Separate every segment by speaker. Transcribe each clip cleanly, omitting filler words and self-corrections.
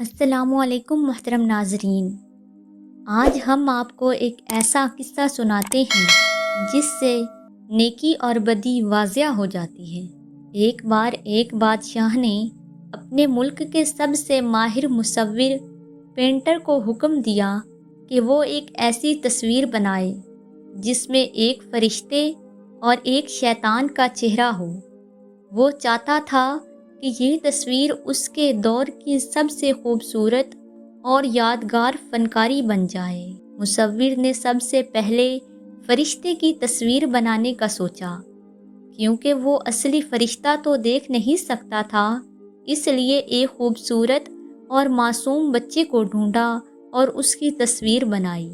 Speaker 1: السلام علیکم محترم ناظرین، آج ہم آپ کو ایک ایسا قصہ سناتے ہیں جس سے نیکی اور بدی واضح ہو جاتی ہے۔ ایک بار ایک بادشاہ نے اپنے ملک کے سب سے ماہر مصور پینٹر کو حکم دیا کہ وہ ایک ایسی تصویر بنائے جس میں ایک فرشتے اور ایک شیطان کا چہرہ ہو۔ وہ چاہتا تھا کہ یہ تصویر اس کے دور کی سب سے خوبصورت اور یادگار فنکاری بن جائے۔ مصور نے سب سے پہلے فرشتے کی تصویر بنانے کا سوچا، کیونکہ وہ اصلی فرشتہ تو دیکھ نہیں سکتا تھا، اس لیے ایک خوبصورت اور معصوم بچے کو ڈھونڈا اور اس کی تصویر بنائی۔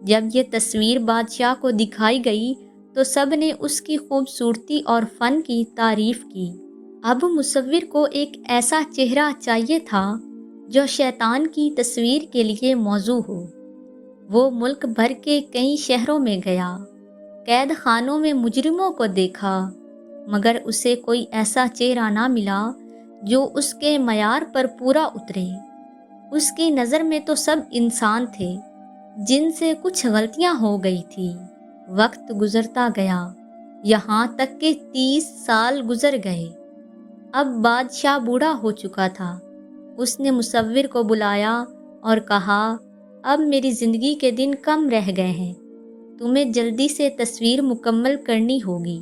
Speaker 1: جب یہ تصویر بادشاہ کو دکھائی گئی تو سب نے اس کی خوبصورتی اور فن کی تعریف کی۔ اب مصور کو ایک ایسا چہرہ چاہیے تھا جو شیطان کی تصویر کے لیے موزوں ہو۔ وہ ملک بھر کے کئی شہروں میں گیا، قید خانوں میں مجرموں کو دیکھا، مگر اسے کوئی ایسا چہرہ نہ ملا جو اس کے معیار پر پورا اترے۔ اس کی نظر میں تو سب انسان تھے جن سے کچھ غلطیاں ہو گئی تھی۔ وقت گزرتا گیا، یہاں تک کہ 30 سال گزر گئے۔ اب بادشاہ بوڑھا ہو چکا تھا۔ اس نے مصور کو بلایا اور کہا، اب میری زندگی کے دن کم رہ گئے ہیں، تمہیں جلدی سے تصویر مکمل کرنی ہوگی۔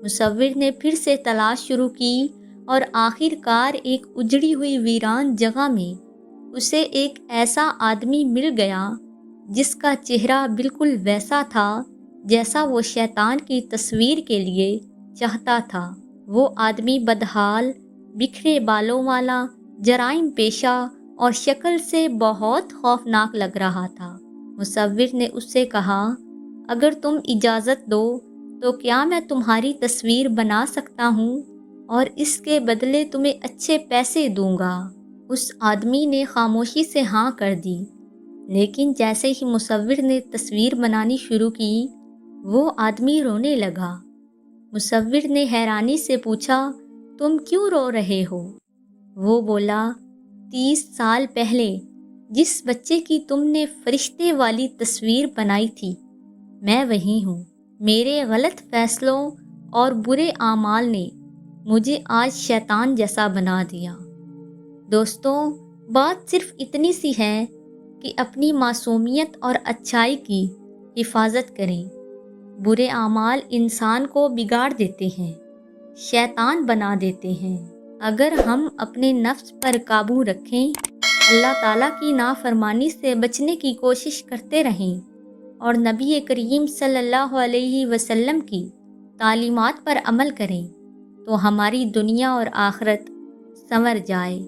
Speaker 1: مصور نے پھر سے تلاش شروع کی اور آخر کار ایک اجڑی ہوئی ویران جگہ میں اسے ایک ایسا آدمی مل گیا جس کا چہرہ بالکل ویسا تھا جیسا وہ شیطان کی تصویر کے لیے چاہتا تھا۔ وہ آدمی بدحال، بکھرے بالوں والا، جرائم پیشہ اور شکل سے بہت خوفناک لگ رہا تھا۔ مصور نے اس سے کہا، اگر تم اجازت دو تو کیا میں تمہاری تصویر بنا سکتا ہوں اور اس کے بدلے تمہیں اچھے پیسے دوں گا۔ اس آدمی نے خاموشی سے ہاں کر دی، لیکن جیسے ہی مصور نے تصویر بنانی شروع کی، وہ آدمی رونے لگا۔ مصور نے حیرانی سے پوچھا، تم کیوں رو رہے ہو؟ وہ بولا، 30 سال پہلے جس بچے کی تم نے فرشتے والی تصویر بنائی تھی، میں وہی ہوں۔ میرے غلط فیصلوں اور برے اعمال نے مجھے آج شیطان جیسا بنا دیا۔ دوستوں، بات صرف اتنی سی ہے کہ اپنی معصومیت اور اچھائی کی حفاظت کریں۔ برے اعمال انسان کو بگاڑ دیتے ہیں، شیطان بنا دیتے ہیں۔ اگر ہم اپنے نفس پر قابو رکھیں، اللہ تعالیٰ کی نافرمانی سے بچنے کی کوشش کرتے رہیں اور نبی کریم صلی اللہ علیہ وسلم کی تعلیمات پر عمل کریں، تو ہماری دنیا اور آخرت سنور جائے۔